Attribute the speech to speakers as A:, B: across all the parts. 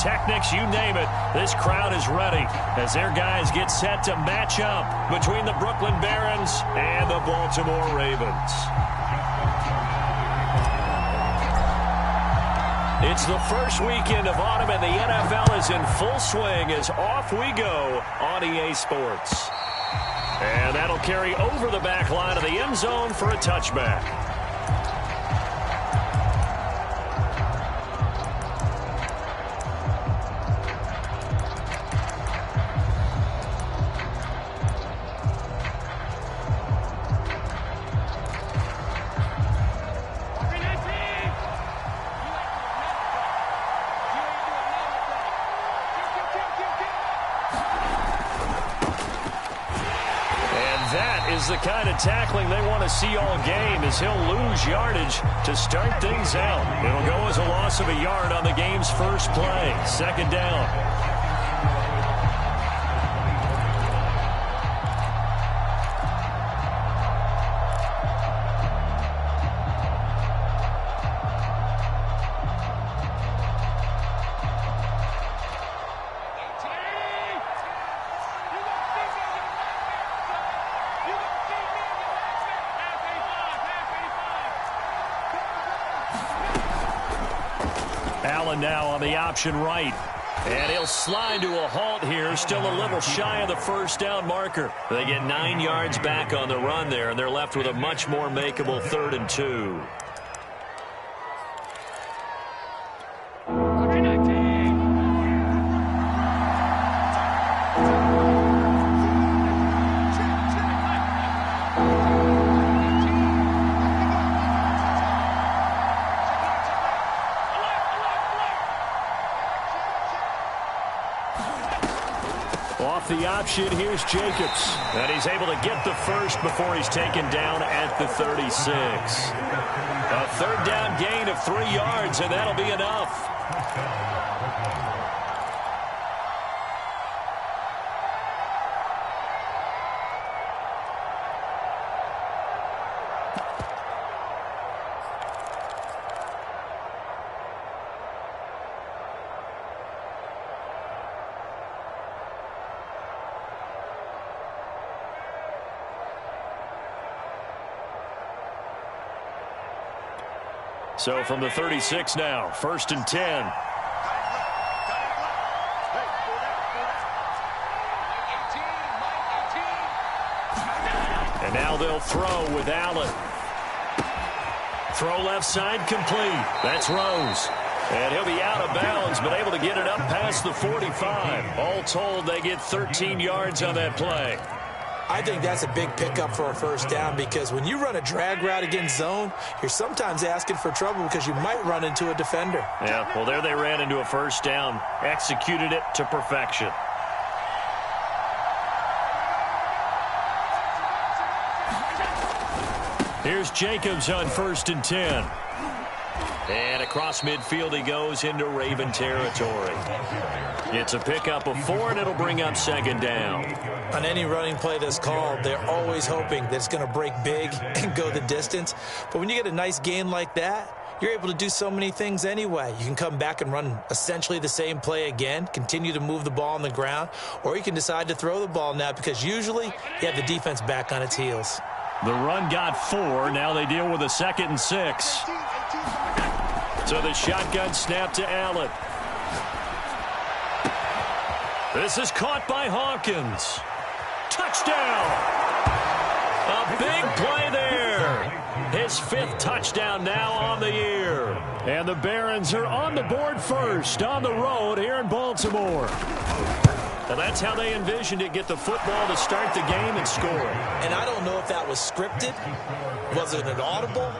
A: pyrotechnics, you name it. This crowd is ready as their guys get set to match up between the Brooklyn Barons and the Baltimore Ravens. It's the first weekend of autumn, and the NFL is in full swing as off we go on EA Sports. And that'll carry over the back line of the end zone for a touchback. The kind of tackling they want to see all game as he'll lose yardage to start things out. It'll go as a loss of a yard on the game's first play. Second down. Now on the option right. And he'll slide to a halt here, still a little shy of the first down marker. They get 9 yards back on the run there, and they're left with a much more makeable 3rd and 2. The option, here's Jacobs. And he's able to get the first before he's taken down at the 36. A 3rd down gain of 3 yards, and that'll be enough. So from the 36 now, 1st and 10. And now they'll throw with Allen. Throw left side complete. That's Rose. And he'll be out of bounds, but able to get it up past the 45. All told, they get 13 yards on that play.
B: I think that's a big pickup for a 1st down because when you run a drag route against zone, you're sometimes asking for trouble because you might run into a defender.
A: Yeah, well, there they ran into a 1st down, executed it to perfection. Here's Jacobs on 1st and 10. And across midfield he goes into Raven territory. It's a pickup of 4, and it'll bring up 2nd down.
B: On any running play that's called, they're always hoping that it's going to break big and go the distance. But when you get a nice gain like that, you're able to do so many things anyway. You can come back and run essentially the same play again, continue to move the ball on the ground, or you can decide to throw the ball now because usually you have the defense back on its heels.
A: The run got 4. Now they deal with a 2nd and 6. So the shotgun snap to Allen. This is caught by Hawkins. Touchdown! A big play there. His 5th touchdown now on the year. And the Barons are on the board first on the road here in Baltimore. And that's how they envisioned it, get the football to start the game and score.
B: And I don't know if that was scripted. Was it an audible?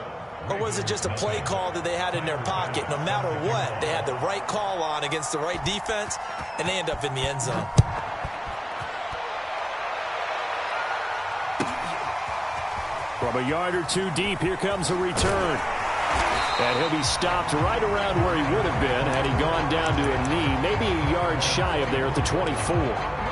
B: Or was it just a play call that they had in their pocket? No matter what, they had the right call on against the right defense, and they end up in the end zone.
A: From a yard or 2 deep, here comes a return. And he'll be stopped right around where he would have been had he gone down to a knee, maybe a yard shy of there at the 24.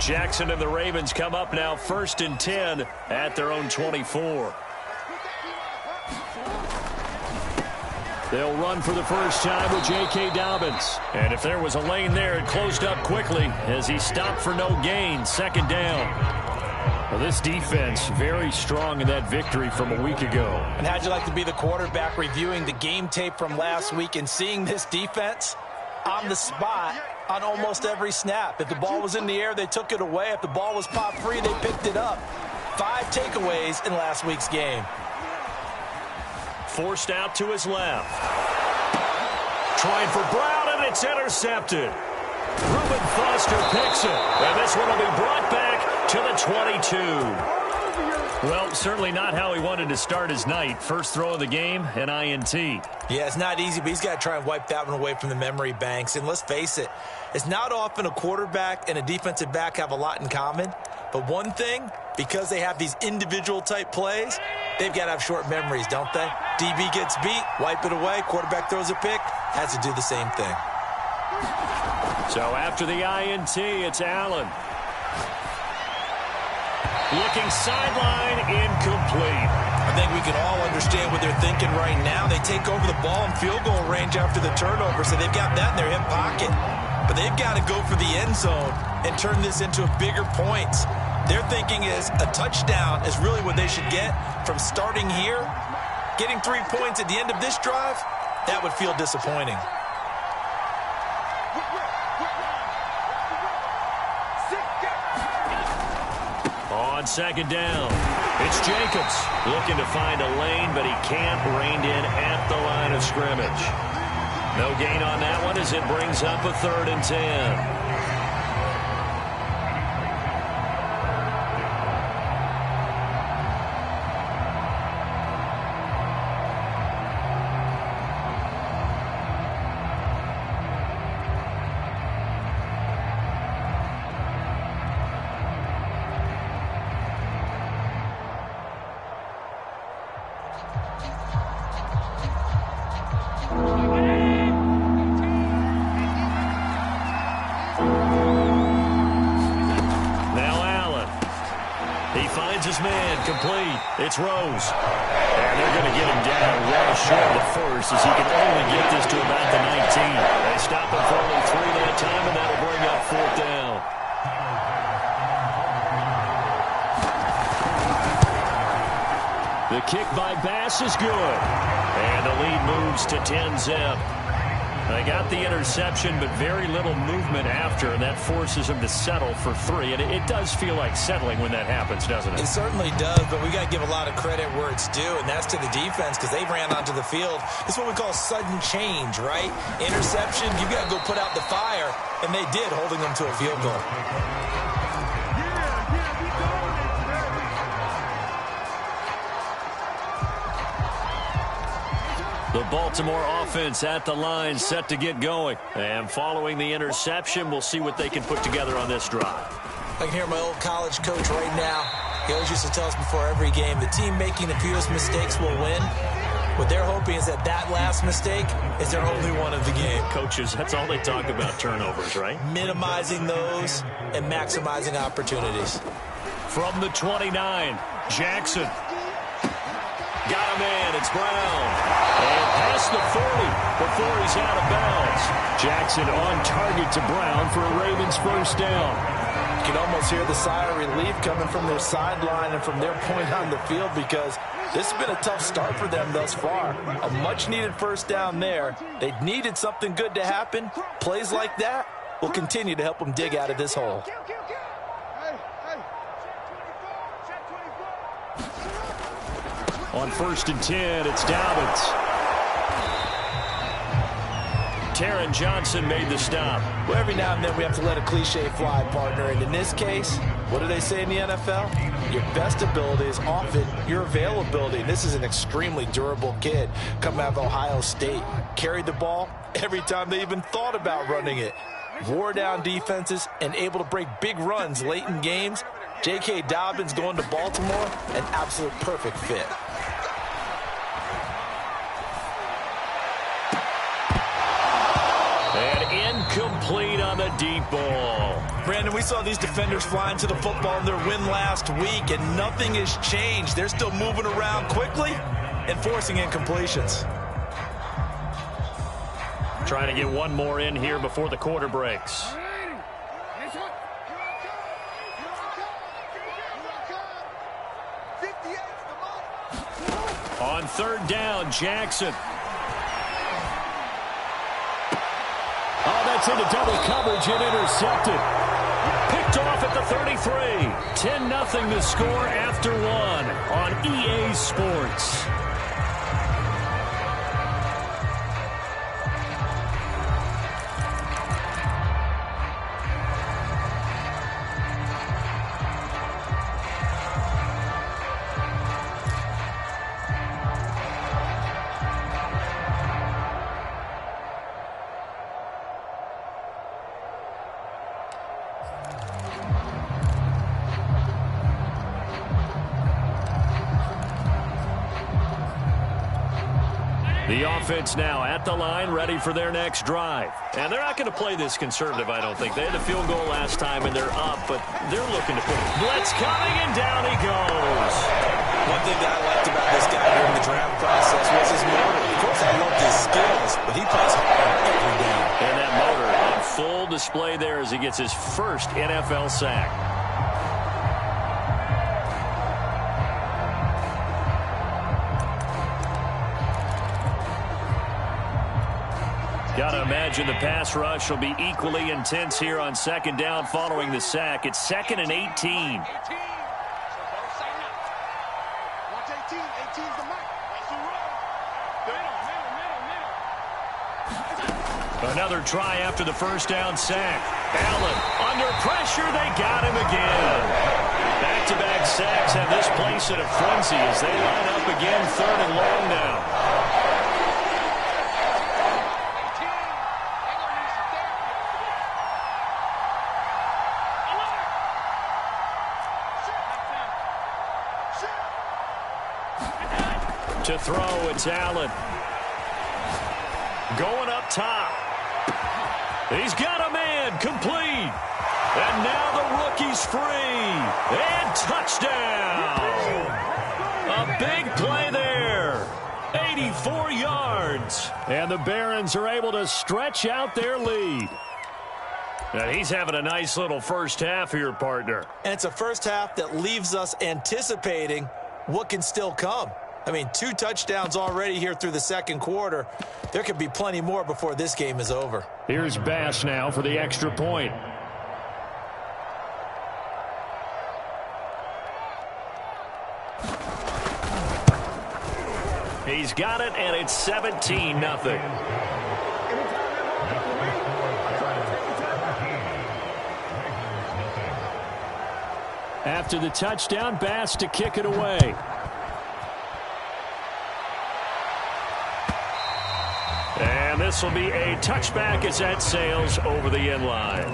A: Jackson and the Ravens come up now 1st and 10 at their own 24. They'll run for the first time with J.K. Dobbins. And if there was a lane there, it closed up quickly as he stopped for no gain. 2nd down. Well, this defense very strong in that victory from a week ago.
B: And how'd you like to be the quarterback reviewing the game tape from last week and seeing this defense on the spot on almost every snap? If the ball was in the air, they took it away. If the ball was pop free, they picked it up. 5 takeaways in last week's game.
A: Forced out to his left. Trying for Brown, and it's intercepted. Reuben Foster picks it, and this one will be brought back to the 22. Well, certainly not how he wanted to start his night. First throw of the game, an INT.
B: Yeah, it's not easy, but he's got to try and wipe that one away from the memory banks. And let's face it, it's not often a quarterback and a defensive back have a lot in common. But one thing, because they have these individual type plays, they've got to have short memories, don't they? DB gets beat, wipe it away, quarterback throws a pick, has to do the same thing.
A: So after the INT, it's Allen. Looking sideline, incomplete.
B: I think we can all understand what they're thinking right now. They take over the ball in field goal range after the turnover, so they've got that in their hip pocket. But they've got to go for the end zone and turn this into bigger points. Their thinking is a touchdown is really what they should get from starting here. Getting 3 points at the end of this drive, that would feel disappointing.
A: On 2nd down, it's Jacobs looking to find a lane, but he can't, reined in at the line of scrimmage. No gain on that one as it brings up a 3rd and 10. It's Rose. And they're going to get him down well short of the first as he can only get this to about the 19. They stop him for only 3 that time, and that'll bring up 4th down. The kick by Bass is good. And the lead moves to 10-zip. They got the interception, but very little movement after, and that forces them to settle for 3. And it does feel like settling when that happens, doesn't it?
B: It certainly does, but we got to give a lot of credit where it's due, and that's to the defense because they ran onto the field. It's what we call sudden change, right? Interception, you got to go put out the fire, and they did, holding them to a field goal.
A: The Baltimore offense at the line, set to get going. And following the interception, we'll see what they can put together on this drive.
B: I can hear my old college coach right now. He always used to tell us before every game, the team making the fewest mistakes will win. What they're hoping is that last mistake is their only one of the game.
A: Coaches, that's all they talk about, turnovers, right?
B: Minimizing those and maximizing opportunities.
A: From the 29, Jackson. Got him in. It's Brown. And past the 40 before he's out of bounds. Jackson on target to Brown for a Ravens first down.
B: You can almost hear the sigh of relief coming from their sideline and from their point on the field because this has been a tough start for them thus far. A much-needed first down there. They needed something good to happen. Plays like that will continue to help them dig out of this hole.
A: On 1st and 10, it's Dobbins. Taron Johnson made the stop.
B: Well, every now and then we have to let a cliche fly, partner. And in this case, what do they say in the NFL? Your best ability is often your availability. This is an extremely durable kid coming out of Ohio State. Carried the ball every time they even thought about running it. Wore down defenses and able to break big runs late in games. J.K. Dobbins going to Baltimore, an absolute perfect fit.
A: And incomplete on the deep ball.
B: Brandon, we saw these defenders flying to the football in their win last week, and nothing has changed. They're still moving around quickly and forcing incompletions.
A: Trying to get one more in here before the quarter breaks. On third down, Jackson. Oh, that's into double coverage and intercepted. Picked off at the 33. 10-0 the score after one on EA Sports. The offense now at the line, ready for their next drive. And they're not going to play this conservative, I don't think. They had a field goal last time, and they're up, but they're looking to put it. Blitz coming, and down he goes.
B: One thing that I liked about this guy during the draft process was his motor. Of course, I loved his skills, but he plays hard every down.
A: And that motor on full display there as he gets his first NFL sack. Got to imagine the pass rush will be equally intense here on second down following the sack. It's 2nd and 18. Another try after the first down sack. Allen under pressure. They got him again. Back-to-back sacks have this place in a frenzy as they line up again, 3rd and long now. To throw, it's Allen. Going up top. He's got a man, complete. And now the rookie's free. And touchdown. A big play there. 84 yards. And the Barons are able to stretch out their lead. And he's having a nice little first half here, partner.
B: And it's a first half that leaves us anticipating what can still come. I mean, 2 touchdowns already here through the second quarter. There could be plenty more before this game is over.
A: Here's Bass now for the extra point. He's got it, and it's 17-0. After the touchdown, Bass to kick it away. And this will be a touchback as that sails over the end line.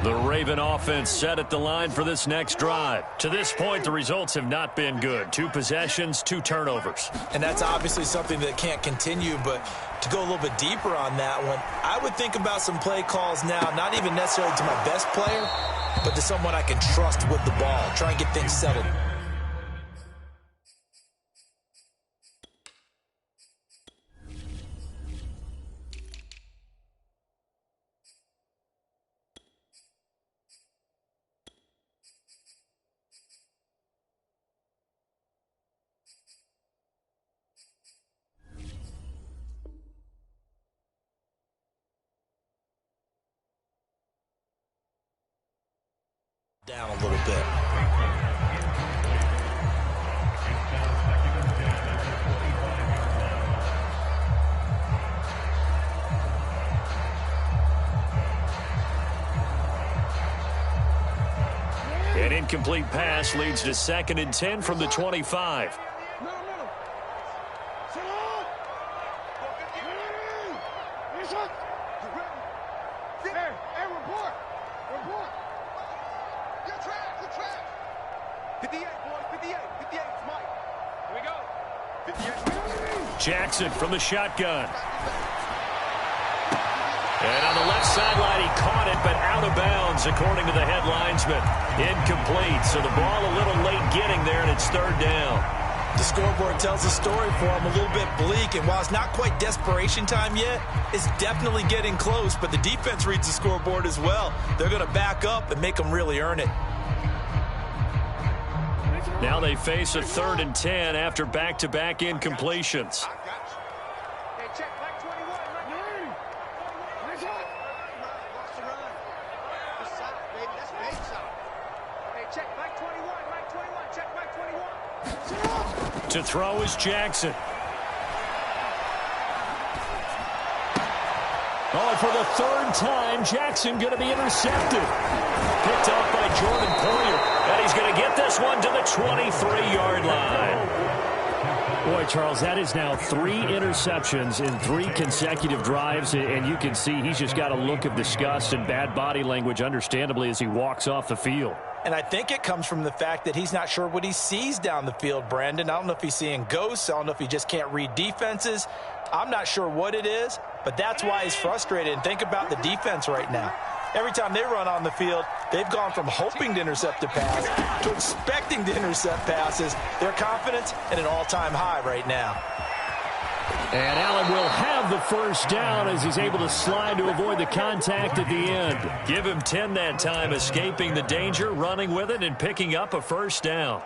A: The Raven offense set at the line for this next drive. To this point, the results have not been good. 2 possessions, 2 turnovers.
B: And that's obviously something that can't continue, but to go a little bit deeper on that one, I would think about some play calls now, not even necessarily to my best player, but to someone I can trust with the ball. Try and get things settled. Down a little bit.
A: An incomplete pass leads to 2nd and 10 from the 25. Jackson from the shotgun. And on the left sideline, he caught it, but out of bounds, according to the head linesman. Incomplete, so the ball a little late getting there, and it's third down.
B: The scoreboard tells a story for him, a little bit bleak, and while it's not quite desperation time yet, it's definitely getting close, but the defense reads the scoreboard as well. They're going to back up and make them really earn it.
A: Now they face a 3rd and 10 after back-to-back incompletions. To throw is Jackson. Oh, and for the 3rd time, Jackson going to be intercepted. Picked off by Jordan Poyer. And he's going to get this one to the 23-yard line. Boy, Charles, that is now 3 interceptions in 3 consecutive drives, and you can see he's just got a look of disgust and bad body language, understandably, as he walks off the field.
B: And I think it comes from the fact that he's not sure what he sees down the field, Brandon. I don't know if he's seeing ghosts. I don't know if he just can't read defenses. I'm not sure what it is, but that's why he's frustrated. And think about the defense right now. Every time they run on the field, they've gone from hoping to intercept a pass to expecting to intercept passes. Their confidence at an all-time high right now.
A: And Allen will have the first down as he's able to slide to avoid the contact at the end. Give him 10 that time, escaping the danger, running with it, and picking up a first down.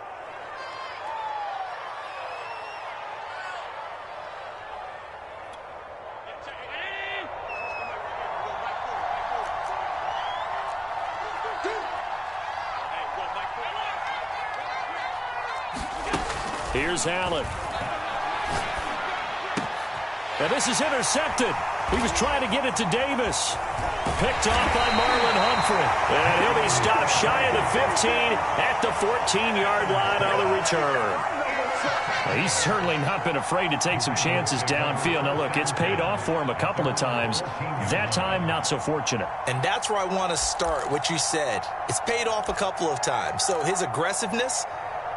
A: Here's Allen. And this is intercepted. He was trying to get it to Davis. Picked off by Marlon Humphrey. And he'll be stopped shy of the 15 at the 14-yard line on the return. Well, he's certainly not been afraid to take some chances downfield. Now, look, it's paid off for him a couple of times. That time, not so fortunate.
B: And that's where I want to start, what you said. It's paid off a couple of times. So his aggressiveness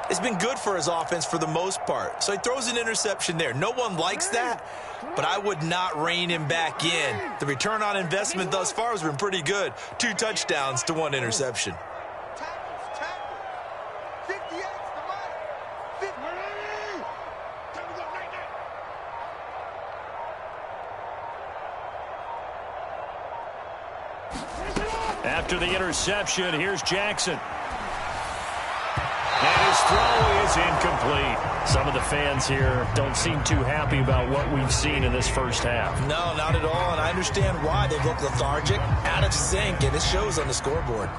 B: has been good for his offense for the most part. So he throws an interception there. No one likes that, but I would not rein him back in. The return on investment thus far has been pretty good. 2 touchdowns to 1 interception.
A: After the interception, here's Jackson. And his throw is incomplete. Some of the fans here don't seem too happy about what we've seen in this first half.
B: No, not at all, and I understand why. They look lethargic, out of sync, and it shows on the scoreboard.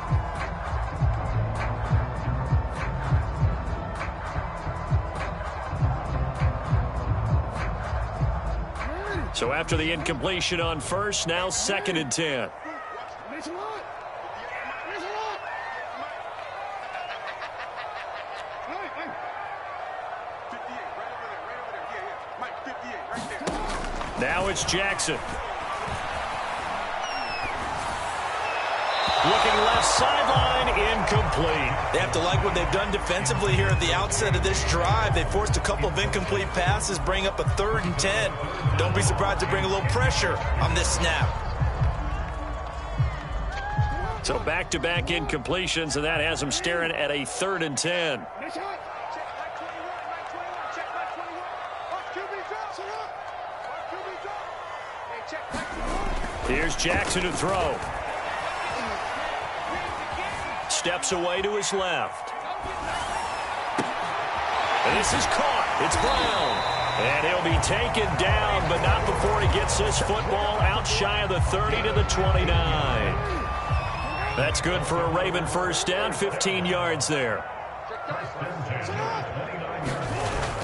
A: So after the incompletion on first, now 2nd and 10. Now it's Jackson. Looking left sideline, incomplete.
B: They have to like what they've done defensively here at the outset of this drive. They forced a couple of incomplete passes, bring up a 3rd and 10. Don't be surprised to bring a little pressure on this snap.
A: So back-to-back incompletions, and that has them staring at a 3rd and 10. Here's Jackson to throw. Steps away to his left. And this is caught. It's Brown. And he'll be taken down, but not before he gets this football out shy of the 30 to the 29. That's good for a Raven first down, 15 yards there.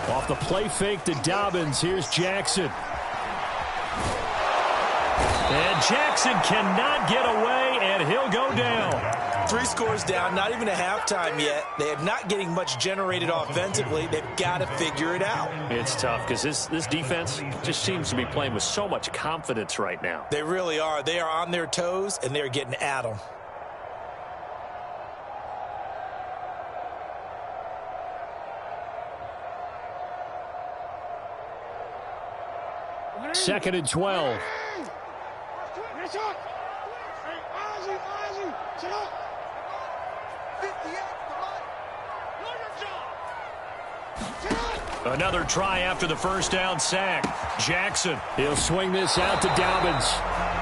A: Off the play fake to Dobbins, here's Jackson. And Jackson cannot get away, and he'll go down.
B: 3 scores down, not even a halftime yet. They are not getting much generated offensively. They've got to figure it out.
A: It's tough because this defense just seems to be playing with so much confidence right now.
B: They really are. They are on their toes, and they're getting at them.
A: 2nd and 12. Another try after the first down sack. Jackson, he'll swing this out to Dobbins.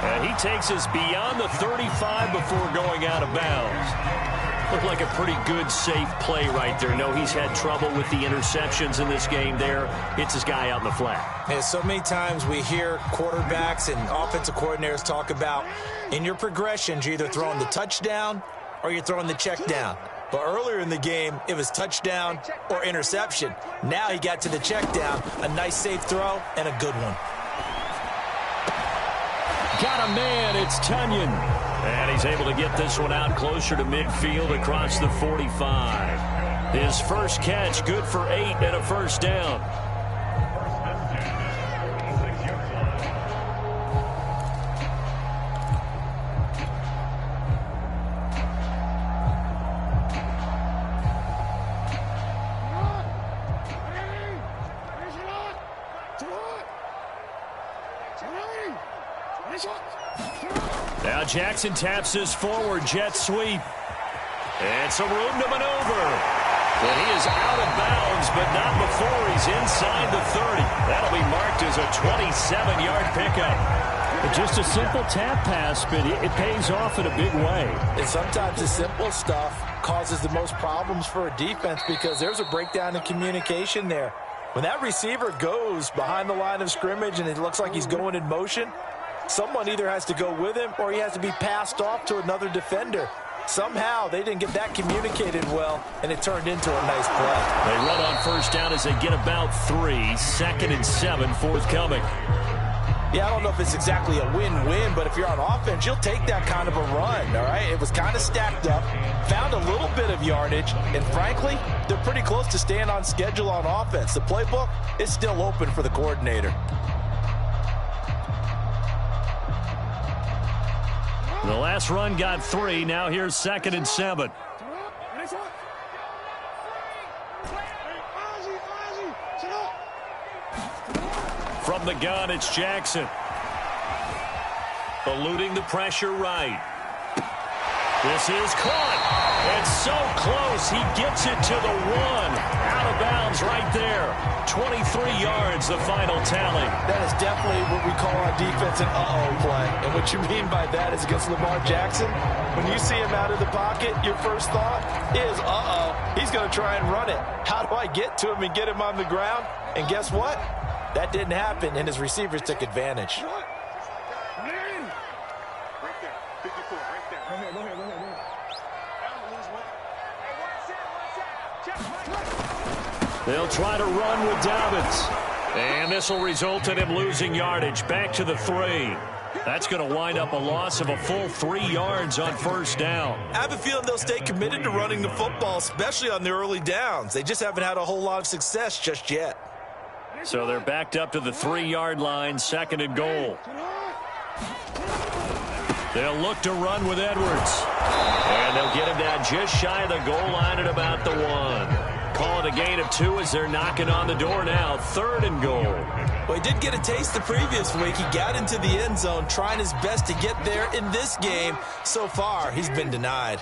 A: And he takes us beyond the 35 before going out of bounds. Looked like a pretty good, safe play right there. No, he's had trouble with the interceptions in this game there. Hits his guy out in the flat.
B: Yeah, so many times we hear quarterbacks and offensive coordinators talk about in your progressions, you're either throwing the touchdown or you're throwing the check down. But earlier in the game, it was touchdown or interception. Now he got to the check down, a nice safe throw, and a good one.
A: Got a man, it's Tunyon. And he's able to get this one out closer to midfield across the 45. His first catch, good for 8 and a first down. Now Jackson taps his forward jet sweep. And some room to maneuver. But he is out of bounds, but not before he's inside the 30. That'll be marked as a 27-yard pickup. Just a simple tap pass, but it pays off in a big way.
B: And sometimes the simple stuff causes the most problems for a defense because there's a breakdown in communication there. When that receiver goes behind the line of scrimmage and it looks like he's going in motion, someone either has to go with him or he has to be passed off to another defender. Somehow they didn't get that communicated well, and it turned into a nice play.
A: They run on first down as they get about 3. 2nd and 7 forthcoming.
B: Yeah, I don't know if it's exactly a win-win, but if you're on offense, you'll take that kind of a run, all right? It was kind of stacked up, found a little bit of yardage, and frankly, they're pretty close to staying on schedule on offense. The playbook is still open for the coordinator.
A: The last run got 3. Now here's 2nd and 7. From the gun, it's Jackson. Eluding the pressure right. This is caught. It's so close. He gets it to the 1. Out of bounds right there. 23 yards, the final tally.
B: That is definitely what we call on defense an uh-oh play. And what you mean by that is against Lamar Jackson, when you see him out of the pocket, your first thought is, uh-oh, he's going to try and run it. How do I get to him and get him on the ground? And guess what? That didn't happen, and his receivers took advantage.
A: They'll try to run with Dobbins. And this will result in him losing yardage. Back to the 3. That's going to wind up a loss of a full 3 yards on first down.
B: I have a feeling they'll stay committed to running the football, especially on the early downs. They just haven't had a whole lot of success just yet.
A: So they're backed up to the 3-yard line, 2nd and goal. They'll look to run with Edwards. And they'll get him down just shy of the goal line at about the 1. Call it a gain of 2 as they're knocking on the door now. 3rd and goal.
B: Well, he did get a taste the previous week. He got into the end zone, trying his best to get there in this game. So far, he's been denied.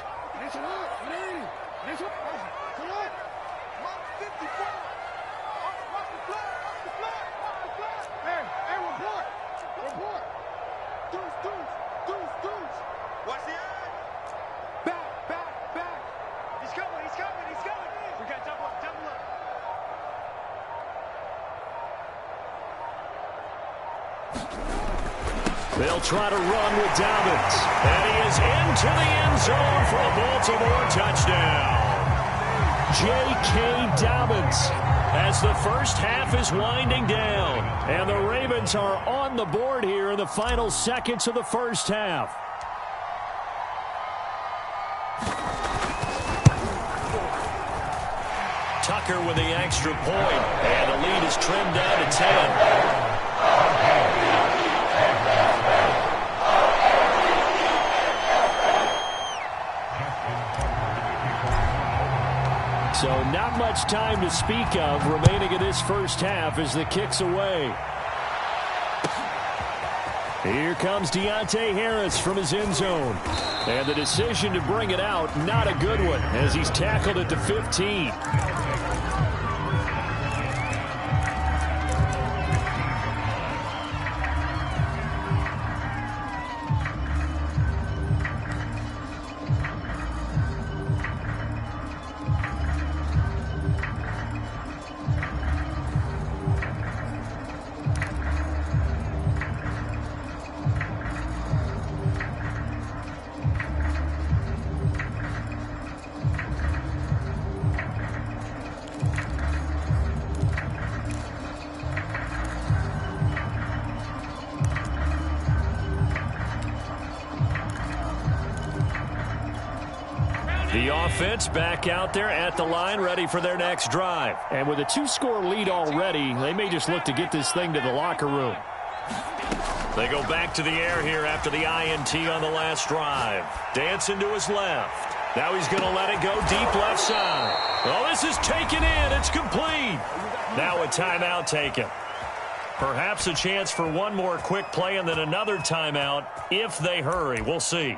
A: They'll try to run with Dobbins. And he is into the end zone for a Baltimore touchdown. J.K. Dobbins as the first half is winding down. And the Ravens are on the board here in the final seconds of the first half. Tucker with the extra point. And the lead is trimmed down to 10. So not much time to speak of remaining in this first half as the kick's away. Here comes Deontay Harris from his end zone. And the decision to bring it out, not a good one, as he's tackled at the 15. The offense back out there at the line, ready for their next drive. And with a 2-score lead already, they may just look to get this thing to the locker room. They go back to the air here after the INT on the last drive. Dancing to his left. Now he's going to let it go deep left side. Well, this is taken in. It's complete. Now a timeout taken. Perhaps a chance for one more quick play and then another timeout if they hurry. We'll see.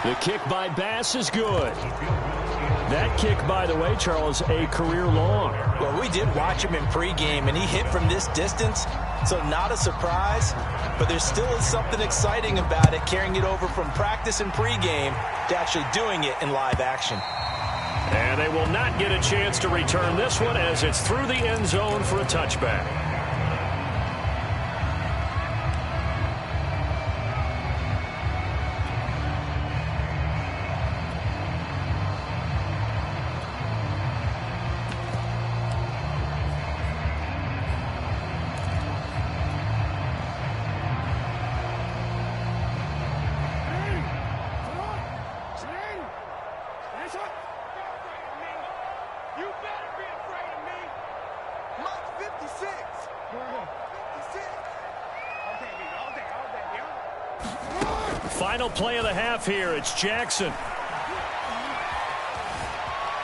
A: The kick by Bass is good. That kick, by the way, Charles, a career long.
B: Well, we did watch him in pregame, and he hit from this distance, so not a surprise. But there still is something exciting about it, carrying it over from practice and pregame to actually doing it in live action.
A: And they will not get a chance to return this one as it's through the end zone for a touchback. Final play of the half here. It's Jackson.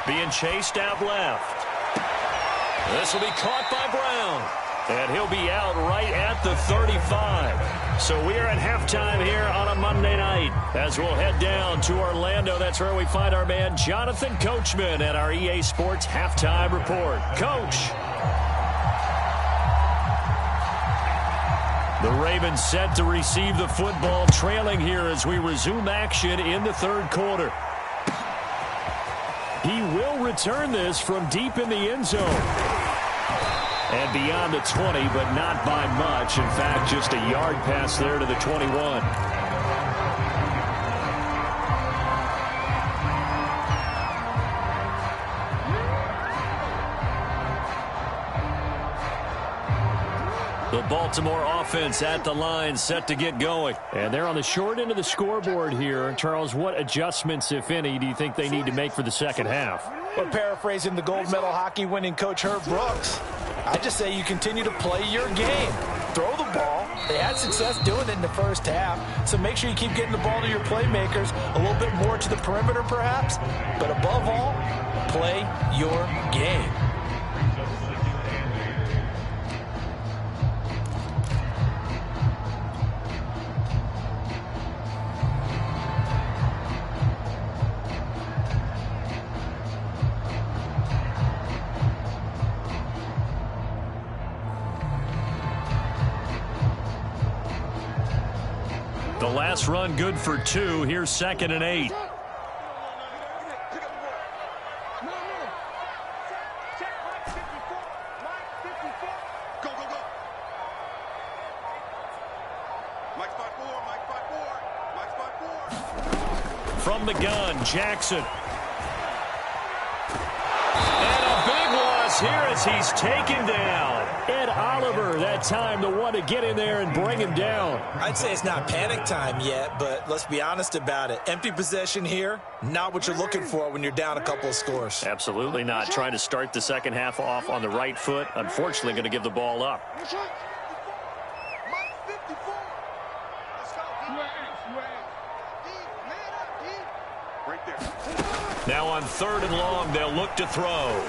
A: Being chased out left. This will be caught by Brown. And he'll be out right at the 35. So we are at halftime here on a Monday night. As we'll head down to Orlando, that's where we find our man Jonathan Coachman at our EA Sports Halftime Report. Coach. The Ravens set to receive the football, trailing here as we resume action in the third quarter. He will return this from deep in the end zone. And beyond the 20, but not by much. In fact, just a yard pass there to the 21. The Baltimore offense at the line, set to get going. And they're on the short end of the scoreboard here. Charles, what adjustments, if any, do you think they need to make for the second half?
B: Well, paraphrasing the gold medal hockey winning coach Herb Brooks, I just say you continue to play your game. Throw the ball. They had success doing it in the first half, so make sure you keep getting the ball to your playmakers, a little bit more to the perimeter perhaps, but above all, play your game.
A: The last run good for 2. Here's 2nd and 8. From the gun, Jackson. is here as he's taken down. Ed Oliver, that time the one to get in there and bring him down.
B: I'd say it's not panic time yet, but let's be honest about it. Empty possession here, not what you're looking for when you're down a couple of scores.
A: Absolutely not. Trying to start the second half off on the right foot. Unfortunately, going to give the ball up. Now on 3rd and long, they'll look to throw.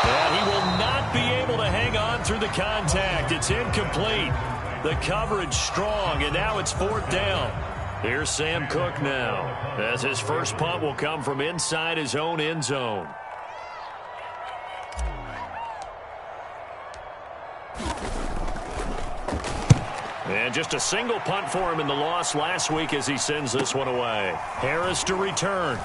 A: And he will not be able to hang on through the contact. It's incomplete. The coverage strong, and now it's 4th down. Here's Sam Cook now, as his first punt will come from inside his own end zone. And just a single punt for him in the loss last week as he sends this one away. Harris to return.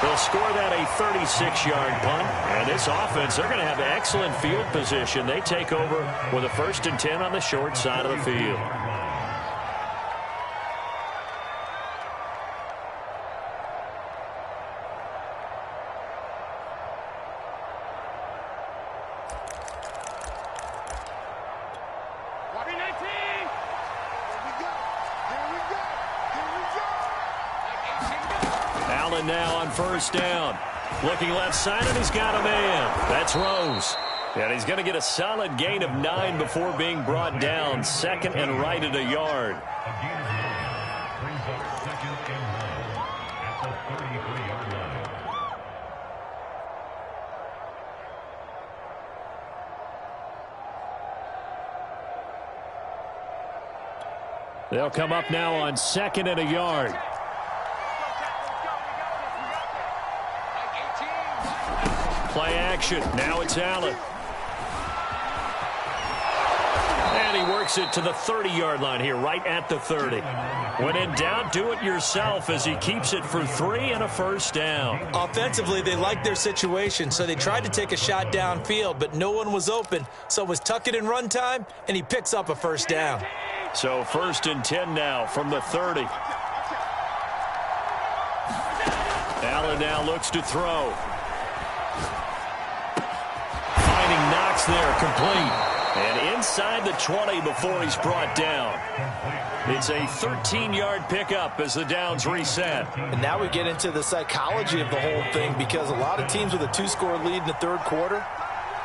A: They'll score that a 36-yard punt. And this offense, they're going to have excellent field position. They take over with a 1st and 10 on the short side of the field. Now on 1st down. Looking left side, and he's got a man. That's Rose. And he's going to get a solid gain of 9 before being brought down. 2nd and right at a yard. They'll come up now on 2nd and a yard. Play action. Now it's Allen. And he works it to the 30-yard line here, right at the 30. When in doubt, do it yourself as he keeps it for 3 and a 1st down.
B: Offensively, they liked their situation, so they tried to take a shot downfield, but no one was open. So it was tuck it in run time, and he picks up a 1st down.
A: So 1st and 10 now from the 30. Allen now looks to throw. Knox there, complete. And inside the 20 before he's brought down. It's a 13-yard pickup as the downs reset.
B: And now we get into the psychology of the whole thing, because a lot of teams with a 2-score lead in the 3rd quarter,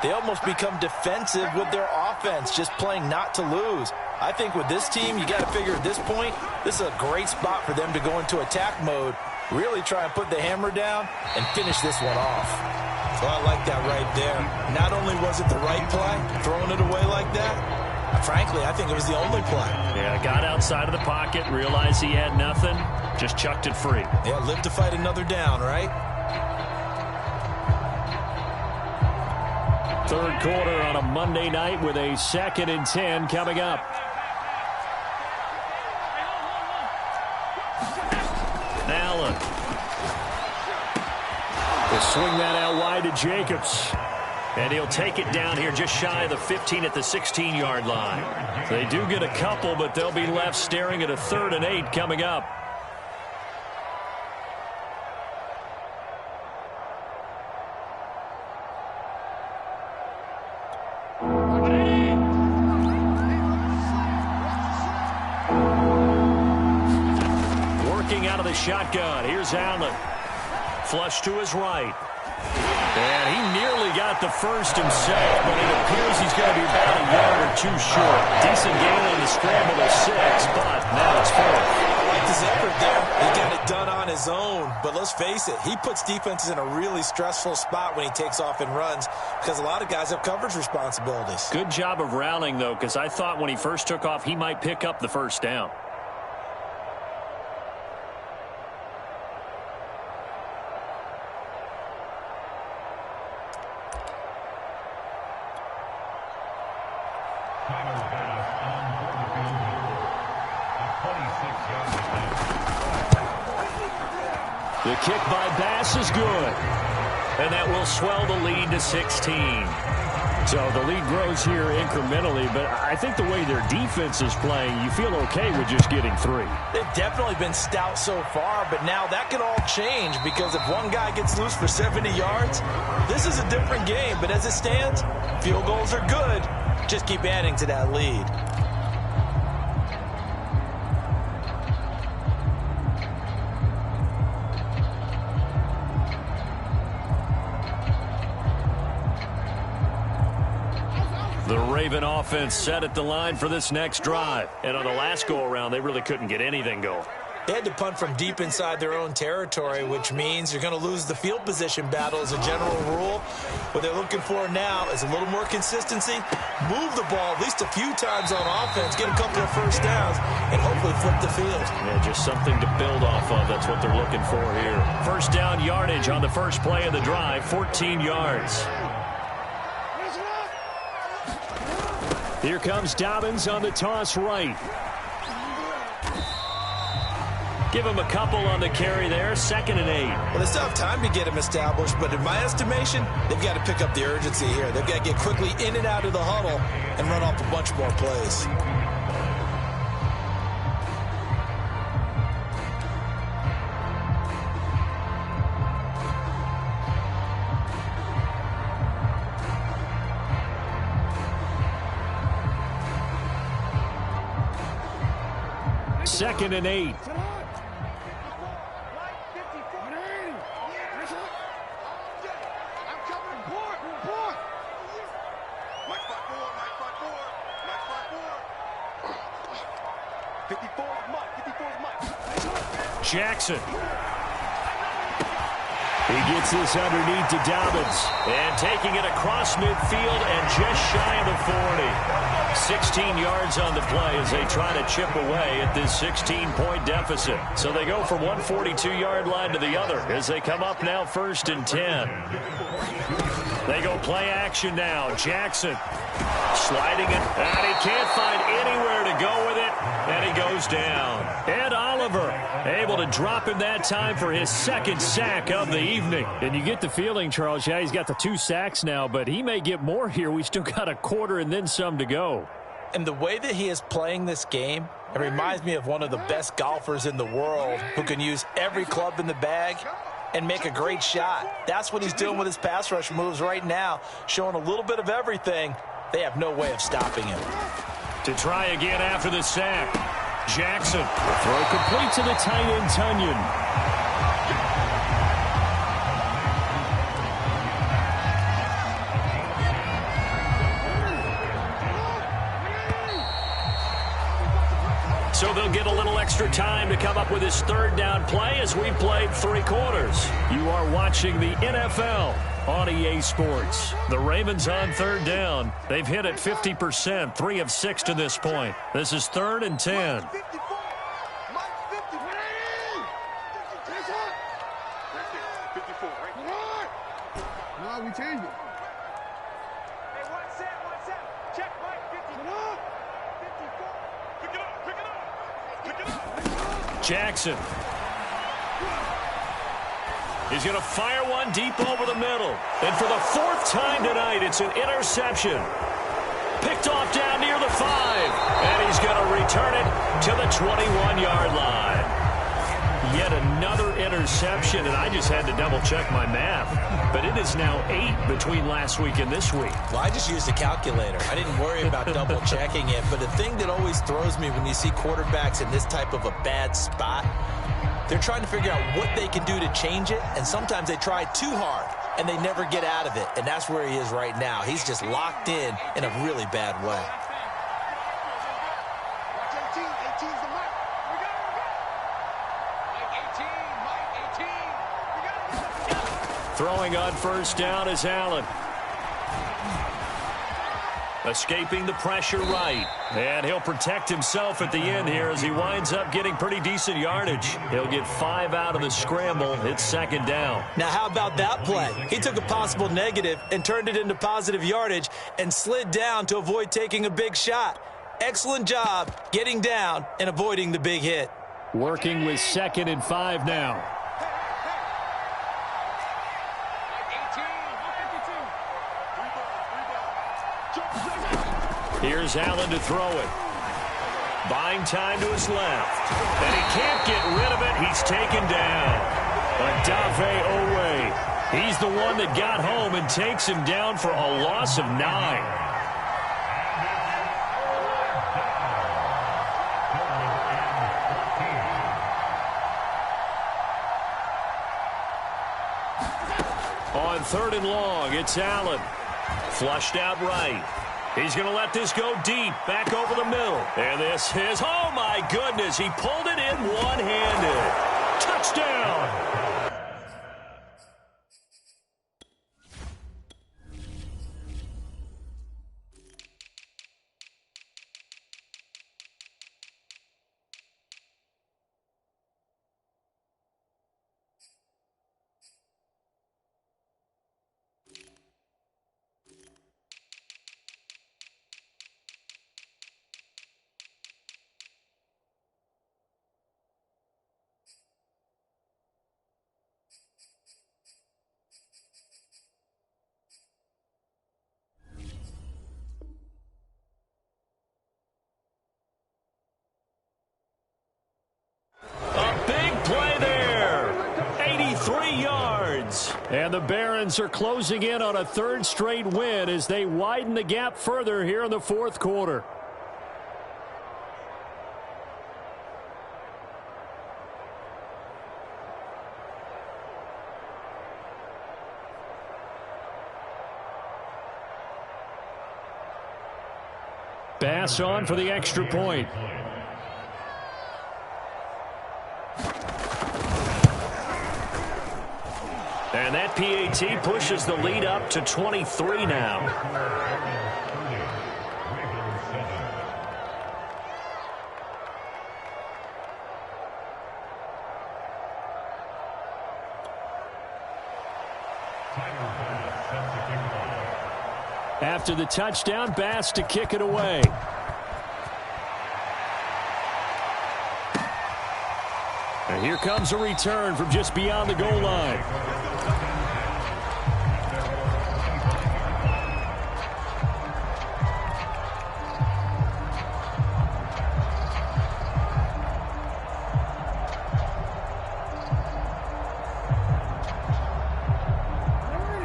B: they almost become defensive with their offense, just playing not to lose. I think with this team, you got to figure at this point, this is a great spot for them to go into attack mode, really try and put the hammer down and finish this one off. So I like that right there. Not only was it the right play, throwing it away like that, frankly, I think it was the only play.
A: Yeah, got outside of the pocket, realized he had nothing, just chucked it free.
B: Yeah, live to fight another down, right?
A: 3rd quarter on a Monday night with a 2nd and 10 coming up. Allen. They'll swing that out wide to Jacobs. And he'll take it down here just shy of the 15 at the 16-yard line. They do get a couple, but they'll be left staring at a 3rd and 8 coming up. Working out of the shotgun. Here's Allen. Flush to his right. And he nearly got the 1st himself, but it appears he's going to be about a yard or 2 short. Decent gain on the scramble of 6, but now it's 4th.
B: I like his effort there. He got it done on his own, but let's face it, he puts defenses in a really stressful spot when he takes off and runs, because a lot of guys have coverage responsibilities.
A: Good job of rallying, though, because I thought when he first took off, he might pick up the 1st down. The kick by Bass is good. And that will swell the lead to 16. So the lead grows here incrementally, but I think the way their defense is playing, you feel okay with just getting 3.
B: They've definitely been stout so far, but now that could all change because if one guy gets loose for 70 yards, this is a different game. But as it stands, field goals are good. Just keep adding to that lead.
A: The Raven offense set at the line for this next drive. And on the last go-around, they really couldn't get anything going.
B: They had to punt from deep inside their own territory, which means you're going to lose the field position battle as a general rule. What they're looking for now is a little more consistency, move the ball at least a few times on offense, get a couple of first downs, and hopefully flip the field.
A: Yeah, just something to build off of. That's what they're looking for here. First down yardage on the first play of the drive, 14 yards. Here comes Dobbins on the toss right. Give him a couple on the carry there, 2nd and 8.
B: Well, they still have time to get him established, but in my estimation, they've got to pick up the urgency here. They've got to get quickly in and out of the huddle and run off a bunch more plays.
A: Second and 8. Jackson. He gets this underneath to Dobbins. And taking it across midfield and just shy of the 40. 16 yards on the play as they try to chip away at this 16-point deficit. So they go from one 42-yard line to the other as they come up now 1st and 10. They go play action now. Jackson sliding it, and he can't find anywhere to go with it, and he goes down. And Oliver able to drop him that time for his 2nd sack of the evening. And you get the feeling, Charles, yeah, he's got the 2 sacks now, but he may get more here. We still got a quarter and then some to go.
B: And the way that he is playing this game, it reminds me of one of the best golfers in the world who can use every club in the bag and make a great shot. That's what he's doing with his pass rush moves right now, showing a little bit of everything. They have no way of stopping him.
A: To try again after the sack. Jackson, the throw complete to the tight end, Tunyon. So they'll get a little extra time to come up with his 3rd down play as we played 3 quarters. You are watching the NFL on EA Sports. The Ravens on 3rd down. They've hit it 50%, 3 of 6 to this point. This is 3rd and 10.
C: No, we changed it.
D: Hey, one set. Check, Mike, 54. 54. Pick it up.
A: Jackson. He's going to fire one deep over the middle. And for the 4th time tonight, it's an interception. Picked off down near the 5. And he's going to return it to the 21-yard line. Yet another interception, and I just had to double-check my math. But it is now 8 between last week and this week.
B: Well, I just used a calculator. I didn't worry about double-checking it. But the thing that always throws me when you see quarterbacks in this type of a bad spot, they're trying to figure out what they can do to change it, and sometimes they try too hard, and they never get out of it. And that's where he is right now. He's just locked in a really bad way.
D: Watch 18. 18's the mark. We got it. Mike 18. Mike 18. We got it.
A: Throwing on 1st down is Allen. Escaping the pressure right. And he'll protect himself at the end here as he winds up getting pretty decent yardage. He'll get 5 out of the scramble. It's 2nd down.
B: Now, how about that play? He took a possible negative and turned it into positive yardage and slid down to avoid taking a big shot. Excellent job getting down and avoiding the big hit.
A: Working with 2nd and 5 now. Here's Allen to throw it. Buying time to his left. And he can't get rid of it. He's taken down. Adave Owe. He's the one that got home and takes him down for a loss of 9. On 3rd and long, it's Allen. Flushed out right. He's going to let this go deep, back over the middle. And this is, oh my goodness, he pulled it in one-handed. Touchdown! And the Barons are closing in on a 3rd straight win as they widen the gap further here in the 4th quarter. Bass on for the extra point. And that PAT pushes the lead up to 23 now. After the touchdown, Bass to kick it away. And here comes a return from just beyond the goal line.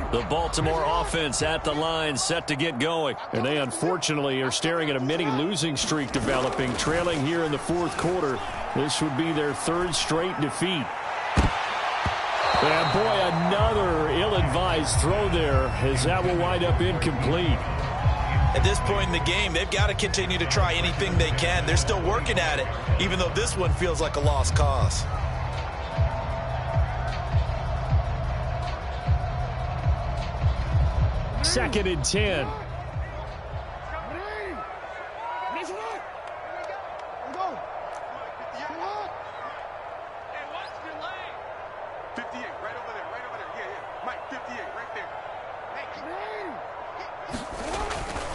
A: The Baltimore offense at the line, set to get going. And they unfortunately are staring at a mini losing streak developing, trailing here in the 4th quarter. This would be their 3rd straight defeat. And boy, another ill-advised throw there, as that will wind up incomplete.
B: At this point in the game, they've got to continue to try anything they can. They're still working at it, even though this one feels like a lost cause.
A: Second and 10.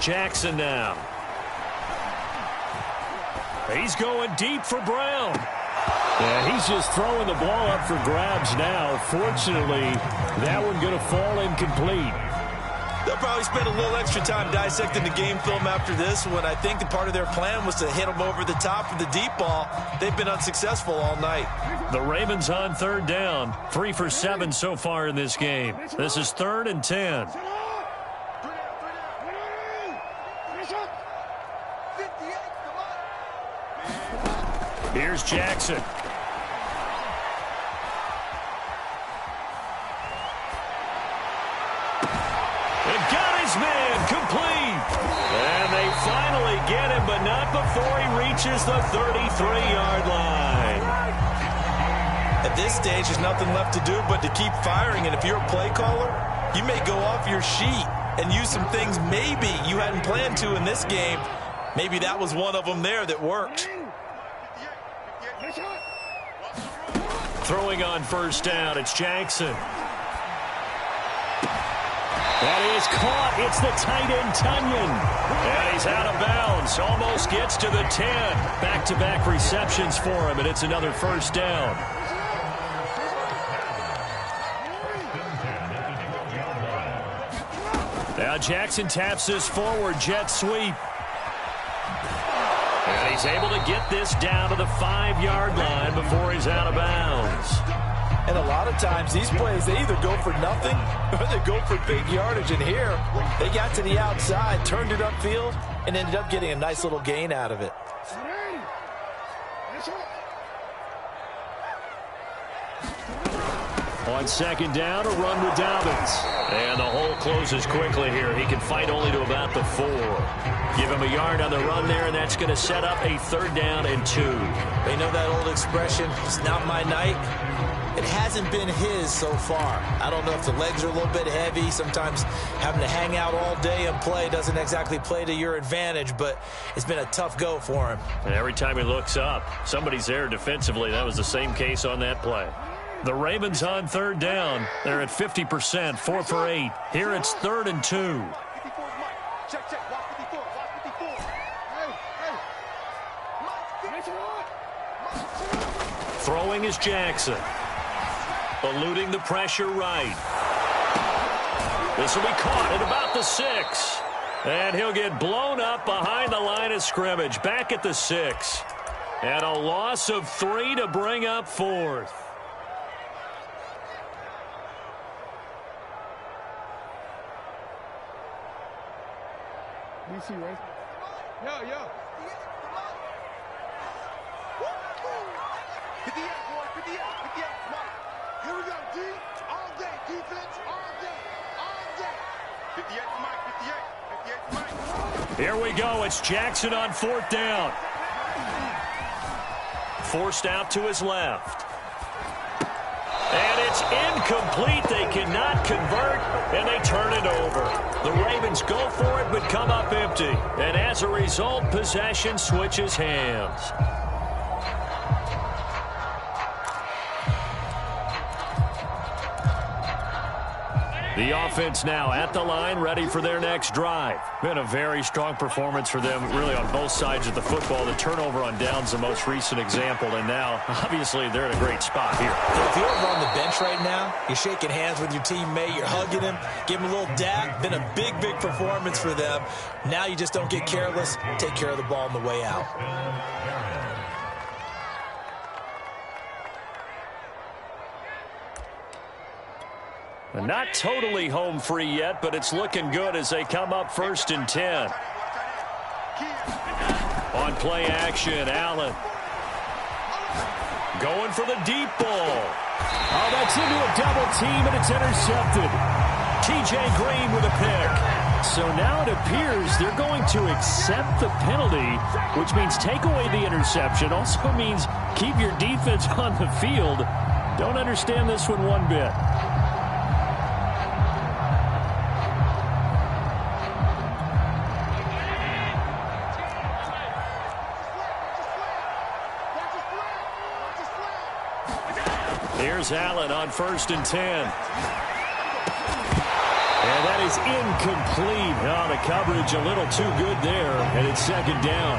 A: Jackson now. He's going deep for Brown. Yeah, he's just throwing the ball up for grabs now. Fortunately, that one going to fall incomplete.
B: They'll probably spend a little extra time dissecting the game film after this one. I think the part of their plan was to hit them over the top for the deep ball. They've been unsuccessful all night.
A: The Ravens on 3rd down. 3 for 7 so far in this game. This is 3rd and 10. Here's Jackson. And got his man complete. And they finally get him, but not before he reaches the 33-yard line.
B: At this stage, there's nothing left to do but to keep firing. And if you're a play caller, you may go off your sheet and use some things maybe you hadn't planned to in this game. Maybe that was one of them there that worked.
A: Throwing on 1st down, it's Jackson. That is caught. It's the tight end, Tunyon. And he's out of bounds. Almost gets to the 10. Back-to-back receptions for him, and it's another 1st down. Now Jackson taps this forward jet sweep. And he's able to get this down to the 5-yard line before he's out of bounds.
B: And a lot of times these plays, they either go for nothing or they go for big yardage. And here, they got to the outside, turned it upfield, and ended up getting a nice little gain out of it.
A: On second down, a run with Dobbins. And the hole closes quickly here. He can fight only to about the 4. Give him a yard on the run there, and that's going to set up a 3rd down and 2.
B: They know that old expression, it's not my night. It hasn't been his so far. I don't know if the legs are a little bit heavy. Sometimes having to hang out all day and play doesn't exactly play to your advantage, but it's been a tough go for him.
A: And every time he looks up, somebody's there defensively. That was the same case on that play. The Ravens on 3rd down. They're at 50%, 4 for 8. Here it's 3rd and 2.
D: 54's Mike. Check, check. Watch 54. Watch 54. Hey.
A: Throwing is Jackson. Eluding the pressure right. This will be caught at about the 6. And he'll get blown up behind the line of scrimmage. Back at the 6. And a loss of 3 to bring up 4th.
C: DC, right? Yo.
D: Hit the F, boy. Hit the F. Hit the F. Come on. Here we go, D. All day. Defense. All day. All day. 58 for Mike. 58. 58 for Mike.
A: Here we go. It's Jackson on 4th down. Forced out to his left. And it's incomplete. They cannot convert, and they turn it over. The Ravens go for it, but come up empty. And as a result, possession switches hands. The offense now at the line, ready for their next drive. Been a very strong performance for them, really on both sides of the football. The turnover on downs, the most recent example, and now, obviously, they're in a great spot here.
B: If you're over on the bench right now, you're shaking hands with your teammate, you're hugging him, give him a little dap. Been a big, big performance for them. Now you just don't get careless. Take care of the ball on the way out.
A: Not totally home free yet, but it's looking good as they come up 1st and 10. On play action, Allen. Going for the deep ball. Oh, that's into a double team, and it's intercepted. T.J. Green with a pick. So now it appears they're going to accept the penalty, which means take away the interception. Also means keep your defense on the field. Don't understand this one bit. Here's Allen on 1st and 10. And that is incomplete. Oh, the coverage a little too good there, and it's 2nd down.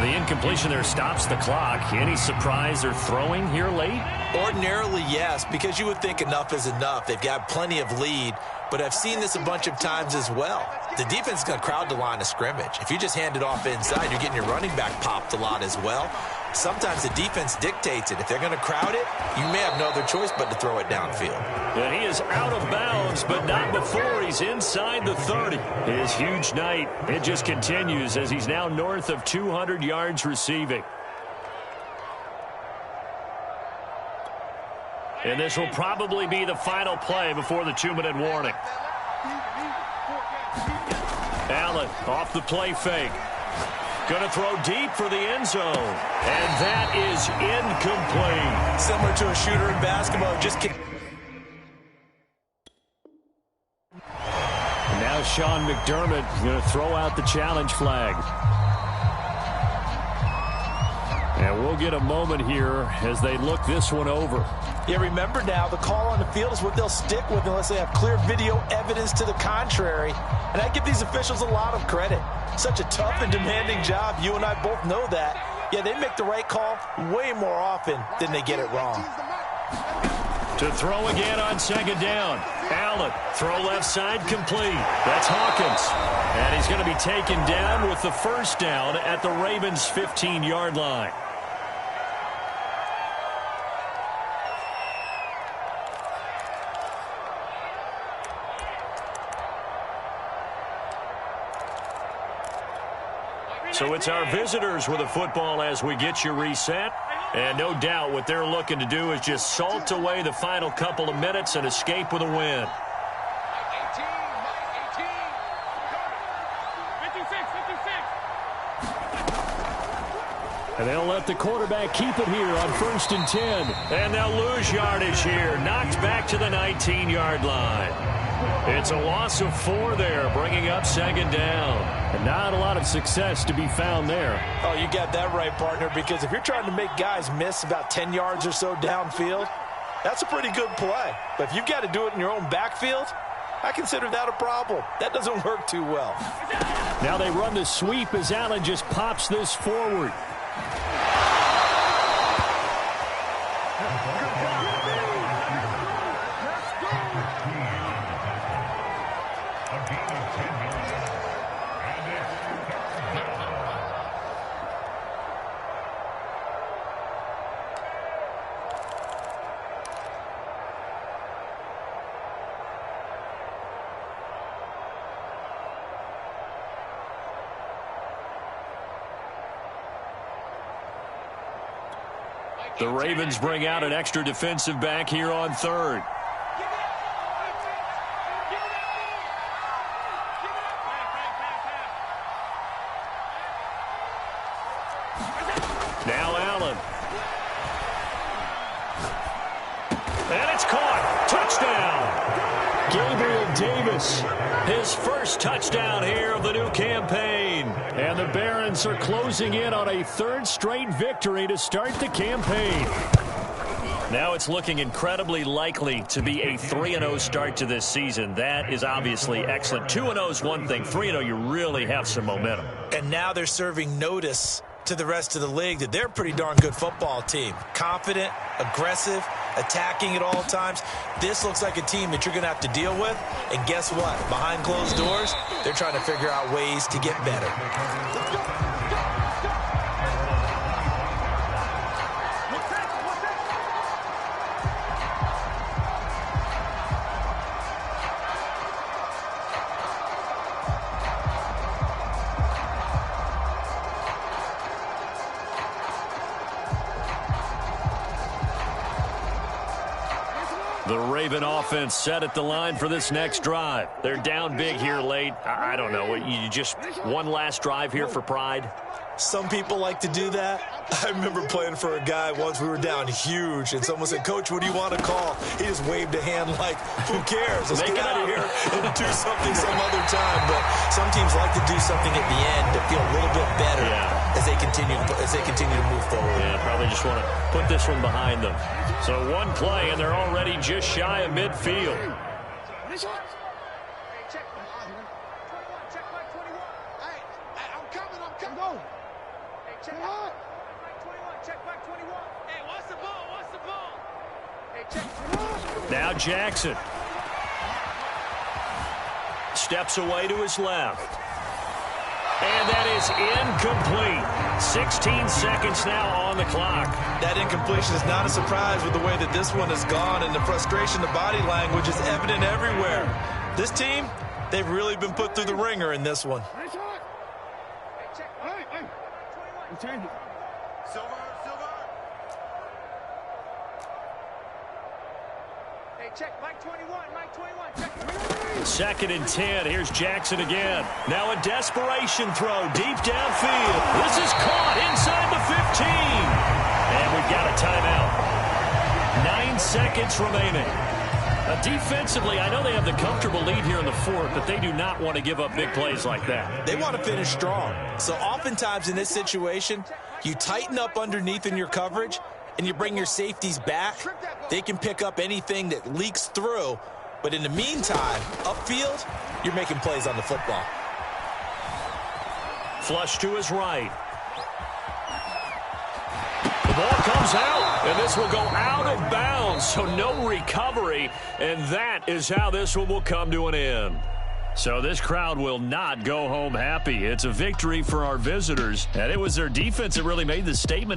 A: The incompletion there stops the clock. Any surprise they're throwing here late?
B: Ordinarily, yes, because you would think enough is enough. They've got plenty of lead, but I've seen this a bunch of times as well. The defense is going to crowd the line of scrimmage. If you just hand it off inside, you're getting your running back popped a lot as well. Sometimes the defense dictates it. If they're going to crowd it, you may have no other choice but to throw it downfield.
A: And he is out of bounds, but not before he's inside the 30. His huge night, it just continues as he's now north of 200 yards receiving. And this will probably be the final play before the 2-minute warning. Allen off the play fake. Going to throw deep for the end zone. And that is incomplete.
B: Similar to a shooter in basketball. Just kick.
A: And now Sean McDermott going to throw out the challenge flag. And we'll get a moment here as they look this one over.
B: Yeah, remember now, the call on the field is what they'll stick with unless they have clear video evidence to the contrary. And I give these officials a lot of credit. Such a tough and demanding job. You and I both know that. Yeah, they make the right call way more often than they get it wrong.
A: To throw again on second down. Allen, throw left side, complete. That's Hawkins. And he's going to be taken down with the first down at the Ravens' 15-yard line. So it's our visitors with the football as we get you reset. And no doubt what they're looking to do is just salt away the final couple of minutes and escape with a win. And they'll let the quarterback keep it here on 1st and 10. And they'll lose yardage here. Knocked back to the 19-yard line. It's a loss of 4 there, bringing up second down. And not a lot of success to be found there.
B: Oh, you got that right, partner, because if you're trying to make guys miss about 10 yards or so downfield, that's a pretty good play. But if you've got to do it in your own backfield, I consider that a problem. That doesn't work too well.
A: Now they run the sweep as Allen just pops this forward. The Ravens bring out an extra defensive back here on 3rd. Now Allen. And it's caught. Touchdown. Gabriel Davis. His first touchdown here of the new campaign. And the Barons are closing in on a 3rd straight victory to start the campaign. Now it's looking incredibly likely to be a 3-0 start to this season. That is obviously excellent. 2-0 is one thing. 3-0, you really have some momentum.
B: And now they're serving notice to the rest of the league that they're a pretty darn good football team. Confident, aggressive, attacking at all times. This looks like a team that you're going to have to deal with. And guess what? Behind closed doors, they're trying to figure out ways to get better.
A: The Raven offense set at the line for this next drive. They're down big here late. I don't know. You just one last drive here for pride?
B: Some people like to do that. I remember playing for a guy once. We were down huge, and someone said, "Coach, what do you want to call?" He just waved a hand like, who cares? Let's get out of here and do something some other time. But some teams like to do something at the end to feel a little bit better as they continue to move forward.
A: Yeah, probably just want to put this one behind them. So one play, and they're already just shy of midfield. Now Jackson steps away to his left. And that is incomplete. 16 seconds now on the clock.
B: That incompletion is not a surprise with the way that this one has gone, and the frustration, the body language is evident everywhere. This team, they've really been put through the ringer in this one.
C: Check, Mike 21, Mike 21, check.
A: 2nd and 10. Here's Jackson again. Now a desperation throw deep downfield. This is caught inside the 15. And we've got a timeout. 9 seconds remaining. Defensively, I know they have the comfortable lead here in the 4th, but they do not want to give up big plays like that.
B: They want to finish strong. So oftentimes in this situation, you tighten up underneath in your coverage, and you bring your safeties back. They can pick up anything that leaks through. But in the meantime, upfield, you're making plays on the football.
A: Flush to his right. The ball comes out, and this will go out of bounds, so no recovery, and that is how this one will come to an end. So this crowd will not go home happy. It's a victory for our visitors, and it was their defense that really made the statement.